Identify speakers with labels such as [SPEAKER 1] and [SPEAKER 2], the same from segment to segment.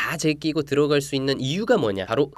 [SPEAKER 1] 다 제끼고 들어갈 수 있는 이유가 뭐냐? 바로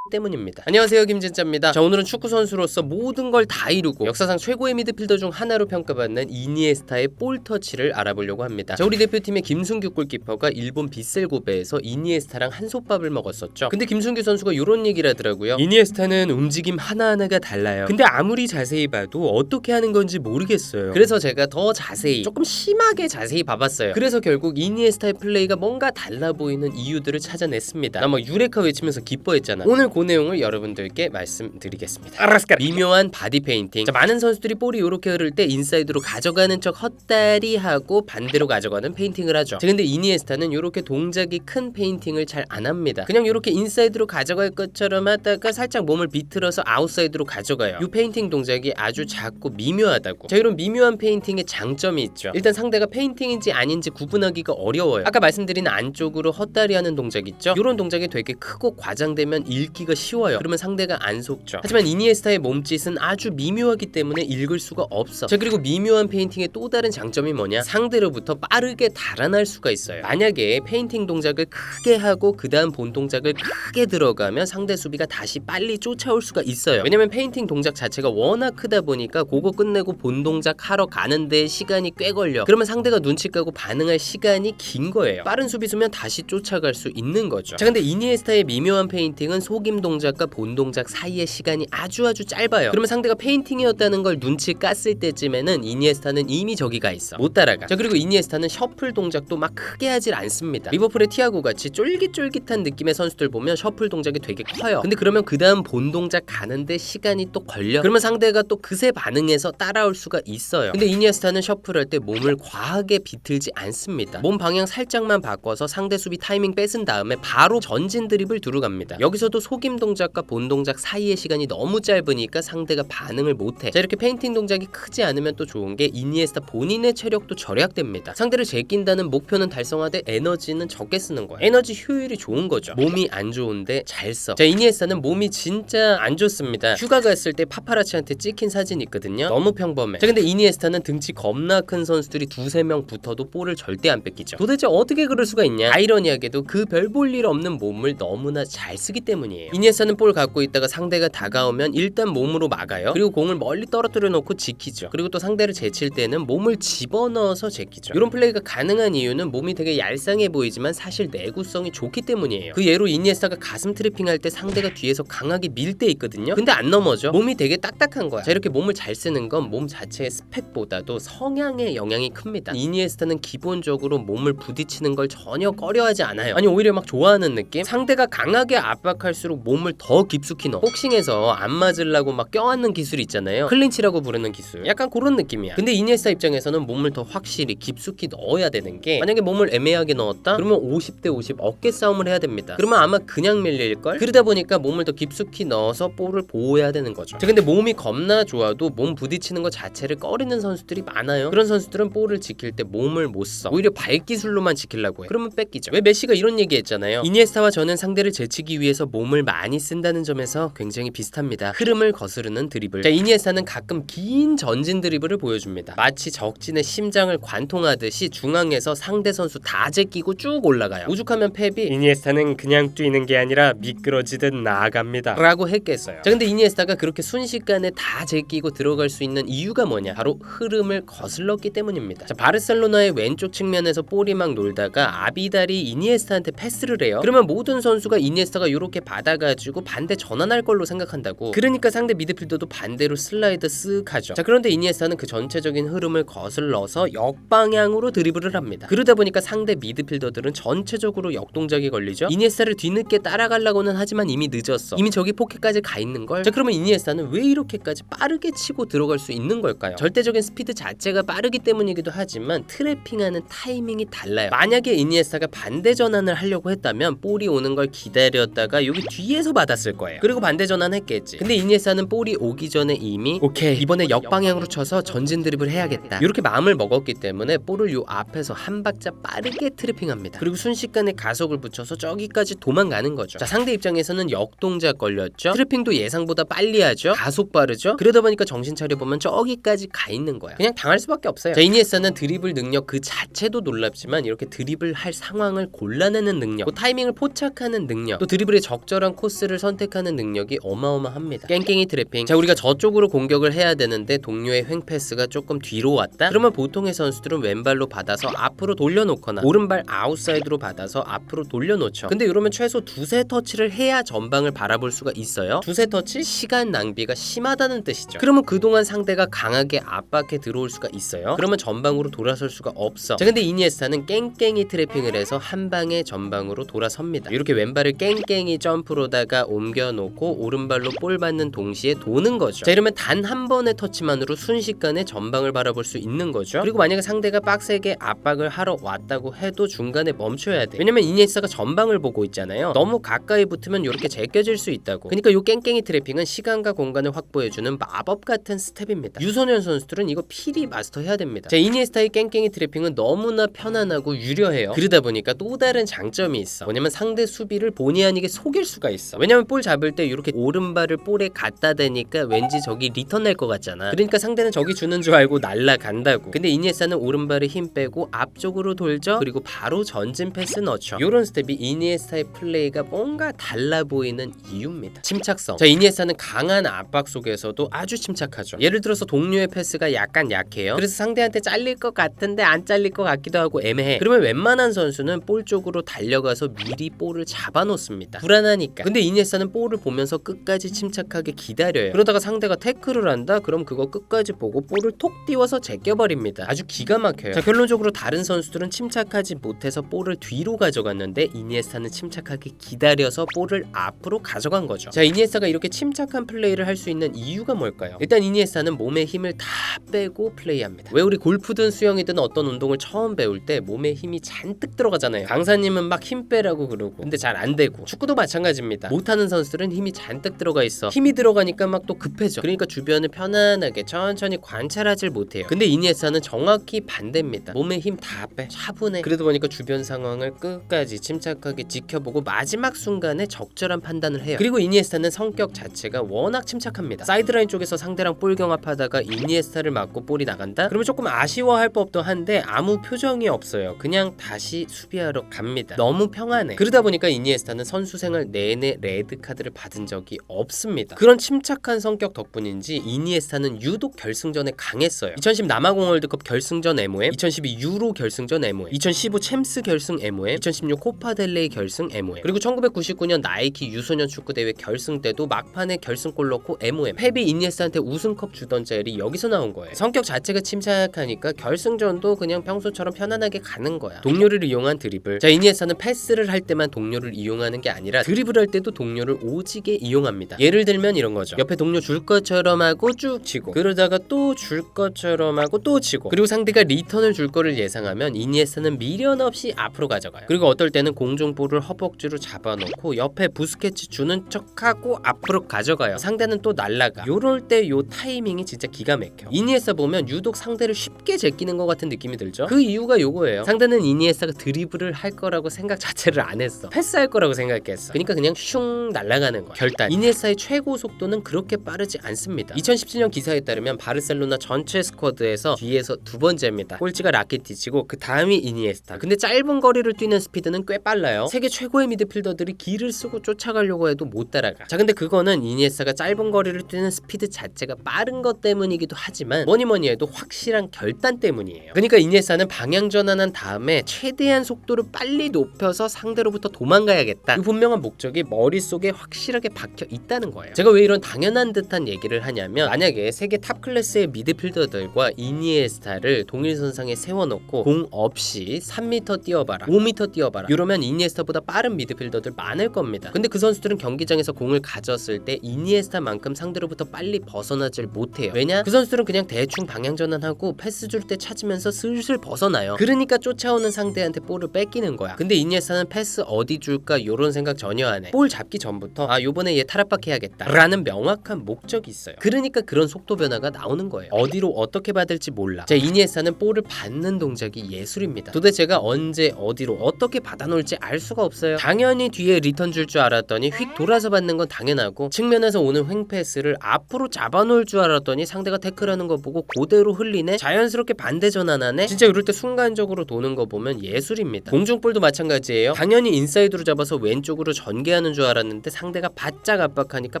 [SPEAKER 1] 때문입니다. 안녕하세요, 김진짜입니다. 자, 오늘은 축구 선수로서 모든 걸 다 이루고 역사상 최고의 미드필더 중 하나로 평가받는 이니에스타의 볼 터치를 알아보려고 합니다. 자, 우리 대표팀의 김승규 골키퍼가 일본 빗셀 고베에서 이니에스타랑 한솥밥을 먹었었죠. 근데 김승규 선수가 이런 얘기를 하더라고요. 이니에스타는 움직임 하나하나가 달라요. 근데 아무리 자세히 봐도 어떻게 하는 건지 모르겠어요. 그래서 제가 더 자세히, 조금 심하게 자세히 봐봤어요. 그래서 결국 이니에스타의 플레이가 뭔가 달라 보이는 이유들을 찾아냈습니다. 나 뭐 유레카 외치면서 기뻐했잖아. 오늘 그 내용을 여러분들께 말씀드리겠습니다. 미묘한 바디 페인팅. 자, 많은 선수들이 볼이 이렇게 흐를 때 인사이드로 가져가는 척 헛다리 하고 반대로 가져가는 페인팅을 하죠. 자, 근데 이니에스타는 이렇게 동작이 큰 페인팅을 잘 안 합니다. 그냥 이렇게 인사이드로 가져갈 것처럼 하다가 살짝 몸을 비틀어서 아웃사이드로 가져가요. 이 페인팅 동작이 아주 작고 미묘하다고. 자, 이런 미묘한 페인팅의 장점이 있죠. 일단 상대가 페인팅인지 아닌지 구분하기가 어려워요. 아까 말씀드린 안쪽으로 헛다리 하는 동작 있죠. 이런 동작이 되게 크고 과장되면 읽기가 쉬워요. 그러면 상대가 안 속죠. 하지만 이니에스타의 몸짓은 아주 미묘하기 때문에 읽을 수가 없어. 자, 그리고 미묘한 페인팅의 또 다른 장점이 뭐냐? 상대로부터 빠르게 달아날 수가 있어요. 만약에 페인팅 동작을 크게 하고 그 다음 본 동작을 크게 들어가면 상대 수비가 다시 빨리 쫓아올 수가 있어요. 왜냐면 페인팅 동작 자체가 워낙 크다 보니까 그거 끝내고 본 동작 하러 가는데 시간이 꽤 걸려. 그러면 상대가 눈치 까고 반응할 시간이 긴 거예요. 빠른 수비수면 다시 쫓아갈 수 있는 거죠. 자, 근데 이니에스타의 미묘한 페인팅은 속임 동작과 본 동작 사이의 시간이 아주 짧아요. 그러면 상대가 페인팅이었다는 걸 눈치 깠을 때쯤에는 이니에스타는 이미 저기 가 있어. 못 따라가. 자, 그리고 이니에스타는 셔플 동작도 막 크게 하질 않습니다. 리버풀의 티아고 같이 쫄깃쫄깃한 느낌의 선수들 보면 셔플 동작이 되게 커요. 근데 그러면 그 다음 본 동작 가는데 시간이 또 걸려. 그러면 상대가 또 그새 반응해서 따라올 수가 있어요. 근데 이니에스타는 셔플할 때 몸을 과하게 비틀지 않습니다. 몸 방향 살짝만 바꿔서 상대 수비 타이밍 뺏은 다음에 바로 전진 드립을 들어갑니다. 여기서도 속임 동작과 본 동작 사이의 시간이 너무 짧으니까 상대가 반응을 못해. 자, 이렇게 페인팅 동작이 크지 않으면 또 좋은 게 이니에스타 본인의 체력도 절약됩니다. 상대를 제낀다는 목표는 달성하되 에너지는 적게 쓰는 거야. 에너지 효율이 좋은 거죠. 몸이 안 좋은데 잘 써. 자, 이니에스타는 몸이 진짜 안 좋습니다. 휴가 갔을 때 파파라치한테 찍힌 사진 있거든요. 너무 평범해. 자, 근데 이니에스타는 등치 겁나 큰 선수들이 두세 명 붙어도 볼을 절대 안 뺏기죠. 도대체 어떻게 그럴 수가 있냐? 아이러니하게도 그 별 볼 일 없는 몸을 너무나 잘 쓰기 때문이에요. 이니에스타는 볼 갖고 있다가 상대가 다가오면 일단 몸으로 막아요. 그리고 공을 멀리 떨어뜨려 놓고 지키죠. 그리고 또 상대를 제칠 때는 몸을 집어넣어서 제끼죠. 이런 플레이가 가능한 이유는 몸이 되게 얄쌍해 보이지만 사실 내구성이 좋기 때문이에요. 그 예로 이니에스타가 가슴 트래핑할 때 상대가 뒤에서 강하게 밀 때 있거든요. 근데 안 넘어져. 몸이 되게 딱딱한 거야. 자, 이렇게 몸을 잘 쓰는 건 몸 자체의 스펙보다도 성향에 영향이 큽니다. 이니에스타는 기본적으로 몸을 부딪히는 걸 전혀 꺼려하지 않아요. 아니, 오히려 막 좋아하는 느낌? 상대가 강하게 압박할수록 몸을 더 깊숙이 넣어. 복싱에서 안 맞으려고 막 껴안는 기술이 있잖아요. 클린치라고 부르는 기술. 약간 그런 느낌이야. 근데 이니에스타 입장에서는 몸을 더 확실히 깊숙이 넣어야 되는 게, 만약에 몸을 애매하게 넣었다? 그러면 50대 50 어깨 싸움을 해야 됩니다. 그러면 아마 그냥 밀릴걸? 그러다 보니까 몸을 더 깊숙이 넣어서 볼을 보호해야 되는 거죠. 자, 근데 몸이 겁나 좋아도 몸 부딪히는 것 자체를 꺼리는 선수들이 많아요. 그런 선수들은 볼을 지킬 때 몸을 못 써. 오히려 발기술로만 지키려고 해. 그러면 뺏기죠. 왜 메시가 이런 얘기 했잖아요. 이니에스타와 저는 상대를 제치기 위해서 몸을 많이 쓴다는 점에서 굉장히 비슷합니다. 흐름을 거스르는 드리블. 자, 이니에스타는 가끔 긴 전진 드리블을 보여줍니다. 마치 적진의 심장을 관통하듯이 중앙에서 상대 선수 다 제끼고 쭉 올라가요. 오죽하면 펩이 이니에스타는 그냥 뛰는 게 아니라 미끄러지듯 나아갑니다 라고 했겠어요. 자, 근데 이니에스타가 그렇게 순식간에 다 제끼고 들어갈 수 있는 이유가 뭐냐? 바로 흐름을 거슬렀기 때문입니다. 자, 바르셀로나의 왼쪽 측면에서 볼이 막 놀다가 아비달이 이니에스타한테 패스를 해요. 그러면 모든 선수가 이니에스타가 이렇게 받아가지고 반대 전환할 걸로 생각한다고. 그러니까 상대 미드필더도 반대로 슬라이드 쓱 하죠. 자, 그런데 이니에스타는 그 전체적인 흐름을 거슬러서 역방향으로 드리블을 합니다. 그러다 보니까 상대 미드필더들은 전체적으로 역동작이 걸리죠. 이니에스타를 뒤늦게 따라가려고는 하지만 이미 늦었어. 이미 저기 포켓까지 가 있는 걸. 자, 그러면 이니에스타는 왜 이렇게까지 빠르게 치고 들어갈 수 있는 걸까요? 절대적인 스피드 자체가 빠르기 때문이기도 하지만 트래핑하는 타이밍이 달라요. 만약에 이니에스타가 반대 전환을 하려고 했다면 볼이 오는 걸 기다렸다가 여기 뒤에서 받았을 거예요. 그리고 반대 전환했겠지. 근데 이니에스타는 볼이 오기 전에 이미 오케이 이번에 역방향으로 쳐서 전진 드리블 해야겠다 이렇게 마음을 먹었기 때문에 볼을 요 앞에서 한 박자 빠르게 트래핑합니다. 그리고 순식간에 가속을 붙여서 저기까지 도망가는 거죠. 자, 상대 입장에서는 역동작 걸렸죠. 트래핑도 예상보다 빨리 하죠. 가속 빠르죠. 그러다 보니까 정신 차려보면 저기까지 가 있는 거야. 그냥 당할 수밖에 없어요. 자, 이니에스타는 드리블 능력 그 자체도 놀랍지만 이렇게 드리블 할 상황을 골라내는 능력, 또 타이밍을 포착하는 능력, 또 드리블의 적절한 코스를 선택하는 능력이 어마어마합니다. 깽깽이 트래핑. 자, 우리가 저쪽으로 공격을 해야 되는데 동료의 횡패스가 조금 뒤로 왔다? 그러면 보통의 선수들은 왼발로 받아서 앞으로 돌려놓거나 오른발 아웃사이드로 받아서 앞으로 돌려놓죠. 근데 이러면 최소 두세 터치를 해야 전방을 바라볼 수가 있어요. 두세 터치? 시간 낭비가 심하다는 뜻이죠. 그러면 그동안 상대가 강하게 압박해 들어올 수가 있어요. 그러면 전방으로 돌아설 수가 없어. 자, 근데 이니에스타는 깽깽이 트래핑을 해서 한 방에 전방으로 돌아섭니다. 이렇게 왼발을 깽깽이 점프로다가 옮겨놓고 오른발로 볼 받는 동시에 도는 거죠. 자, 이러면 단 한 번의 터치만으로 순식간에 전방을 바라볼 수 있는 거죠. 그리고 만약에 상대가 빡세게 압박을 하러 왔다고 해도 중간에 멈춰야 돼. 왜냐면 이니에스타가 전방을 보고 있잖아요. 너무 가까이 붙으면 이렇게 제껴질 수 있다고. 그러니까 요 깽깽이 트래핑은 시간과 공간을 확보해주는 마법 같은 스텝입니다. 유소년 선수들은 이거 필히 마스터해야 됩니다. 자, 이니에스타의 깽깽이 트래핑은 너무나 편안하고 유려해요. 그러다 보니까 또 다른 장점이 있어. 뭐냐면 상대 수비를 본의 아니게 속일 수가 있어. 왜냐면 볼 잡을 때 이렇게 오른발을 볼에 갖다 대니까 왠지 저기 리턴 날 것 같잖아. 그러니까 상대는 저기 주는 줄 알고 날아간다고. 근데 이니에스타는 오른발에 힘 빼고 앞쪽으로 돌죠. 그리고 바로 전진 패스 넣죠. 요런 스텝이 이니에스타의 플레이가 뭔가 달라 보이는 이유입니다. 침착성. 자, 이니에스타는 강한 압박 속에서도 아주 침착하죠. 예를 들어서 동료의 패스가 약간 약해요. 그래서 상대한테 잘릴 것 같은데 안 잘릴 것 같기도 하고 애매해. 그러면 웬만한 선수는 볼 쪽으로 달려가서 미리 볼을 잡아놓습니다. 불안하니까. 근데 이니에스타는 볼을 보면서 끝까지 침착하게 기다려요. 그러다가 상대가 태클을 한다? 그럼 그거 끝까지 보고 볼을 톡 띄워서 제껴버립니다. 아주 기가 막혀요. 자, 결론적으로 다른 선수들은 침착하지 못해서 볼을 뒤로 가져갔는데 이니에스타는 침착하게 기다려서 볼을 앞으로 가져간 거죠. 자, 이니에스타가 이렇게 침착한 플레이를 할 수 있는 이유가 뭘까요? 일단 이니에스타는 몸에 힘을 다 빼고 플레이합니다. 왜 우리 골프든 수영이든 어떤 운동을 처음 배울 때 몸에 힘이 잔뜩 들어가잖아요. 강사님은 막 힘 빼라고 그러고 근데 잘 안 되고, 축구도 마찬가지입니다. 못하는 선수들은 힘이 잔뜩 들어가 있어. 힘이 들어가니까 막 또 급해져. 그러니까 주변을 편안하게 천천히 관찰하질 못해요. 근데 이니에스타는 정확히 반대입니다. 몸에 힘 다 빼, 차분해. 그러다 보니까 주변 상황을 끝까지 침착하게 지켜보고 마지막 순간에 적절한 판단을 해요. 그리고 이니에스타는 성격 자체가 워낙 침착합니다. 사이드라인 쪽에서 상대랑 볼 경합하다가 이니에스타를 맞고 볼이 나간다? 그러면 조금 아쉬워할 법도 한데 아무 표정이 없어요. 그냥 다시 수비하러 갑니다. 너무 평안해. 그러다 보니까 이니에스타는 선수 생활 내내 레드카드를 받은 적이 없습니다. 그런 침착한 성격 덕분인지 이니에스타는 유독 결승전에 강했어요. 2010 남아공 월드컵 결승전 MOM, 2012 유로 결승전 MOM, 2015 챔스 결승 MOM, 2016 코파델레이 결승 MOM, 그리고 1999년 나이키 유소년 축구대회 결승 때도 막판에 결승골 넣고 MOM. 펩이 이니에스타한테 우승컵 주던 짤이 여기서 나온 거예요. 성격 자체가 침착하니까 결승전도 그냥 평소처럼 편안하게 가는 거야. 동료를 이용한 드리블. 자, 이니에스타는 패스를 할 때만 동료를 이용하는 게 아니라 드리블 할 때도 동료를 오지게 이용합니다. 예를 들면 이런 거죠. 옆에 동료 줄 것처럼 하고 쭉 치고, 그러다가 또 줄 것처럼 하고 또 치고, 그리고 상대가 리턴을 줄 거를 예상하면 이니에스타는 미련 없이 앞으로 가져가요. 그리고 어떨 때는 공중볼을 허벅지로 잡아놓고 옆에 부스케츠 주는 척하고 앞으로 가져가요. 상대는 또 날라가. 요럴 때 요 타이밍이 진짜 기가 막혀. 이니에스타 보면 유독 상대를 쉽게 제끼는 것 같은 느낌이 들죠. 그 이유가 요거예요. 상대는 이니에스타가 드리블을 할 거라고 생각 자체를 안 했어. 패스할 거라고 생각했어. 그러니까 그냥 슝 날아가는 거야. 결단. 이니에스타의 최고 속도는 그렇게 빠르지 않습니다. 2017년 기사에 따르면 바르셀로나 전체 스쿼드에서 뒤에서 두 번째입니다. 꼴찌가 라키티치고 그 다음이 이니에스타. 근데 짧은 거리를 뛰는 스피드는 꽤 빨라요. 세계 최고의 미드필더들이 기를 쓰고 쫓아가려고 해도 못 따라가. 자, 근데 그거는 이니에스타가 짧은 거리를 뛰는 스피드 자체가 빠른 것 때문이기도 하지만 뭐니 해도 확실한 결단 때문이에요. 그러니까 이니에스타는 방향 전환한 다음에 최대한 속도를 빨리 높여서 상대로부터 도망가야겠다. 이 분명한 목적이 머릿속에 확실하게 박혀 있다는 거예요. 제가 왜 이런 당연한 듯한 얘기를 하냐면, 만약에 세계 탑 클래스의 미드필더들과 이니에스타를 동일선상에 세워놓고 공 없이 3m 뛰어봐라, 5m 뛰어봐라, 이러면 이니에스타보다 빠른 미드필더들 많을 겁니다. 근데 그 선수들은 경기장에서 공을 가졌을 때 이니에스타만큼 상대로부터 빨리 벗어나질 못해요. 왜냐? 그 선수들은 그냥 대충 방향 전환하고 패스 줄 때 찾으면서 슬슬 벗어나요. 그러니까 쫓아오는 상대한테 볼을 뺏기는 거야. 근데 이니에스타는 패스 어디 줄까 요런 생각 전혀 안 해. 볼 잡기 전부터 요번에 얘 탈압박해야겠다 라는 명확한 목적이 있어요. 그러니까 그런 속도 변화가 나오는 거예요. 어디로 어떻게 받을지 몰라. 제 이니에스타는 볼을 받는 동작이 예술입니다. 도대체 제가 언제 어디로 어떻게 받아놓을지 알 수가 없어요. 당연히 뒤에 리턴 줄 알았더니 휙 돌아서 받는 건 당연하고, 측면에서 오는 횡패스를 앞으로 잡아놓을 줄 알았더니 상대가 태클하는 거 보고 그대로 흘리네. 자연스럽게 반대 전환하네. 진짜 이럴 때 순간적으로 도는 거 보면 예술입니다. 공중볼도 마찬가지예요. 당연히 인사이드로 잡아서 왼쪽으로 전개하는 줄 알았는데 상대가 바짝 압박하니까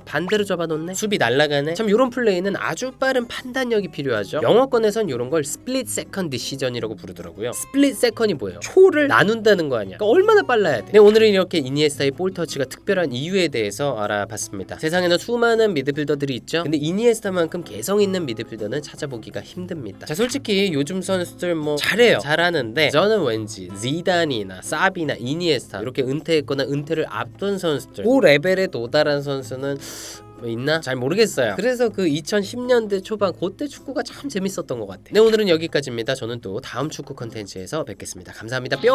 [SPEAKER 1] 반대로 잡아놓네. 수비 날아가네. 참 이런 플레이는 아주 빠른 판단력이 필요하죠. 영어권에선 이런 걸 스플릿 세컨 디시전이라고 부르더라고요. 스플릿 세컨이 뭐예요? 초를 나눈다는 거 아니야. 그러니까 얼마나 빨라야 돼. 네, 오늘은 이렇게 이니에스타의 볼 터치가 특별한 이유에 대해서 알아봤습니다. 세상에는 수많은 미드필더들이 있죠. 근데 이니에스타만큼 개성 있는 미드필더는 찾아보기가 힘듭니다. 자, 솔직히 요즘 선수들 뭐 잘해요. 잘하는데 저는 왠지 지단이나 사비나 이니에스타 이렇게 은퇴했거나 은퇴를 앞둔 선수들, 그 레벨에 도달한 선수는 뭐 있나? 잘 모르겠어요. 그래서 그 2010년대 초반 그때 축구가 참 재밌었던 것 같아요. 네, 오늘은 여기까지입니다. 저는 또 다음 축구 컨텐츠에서 뵙겠습니다. 감사합니다. 뿅!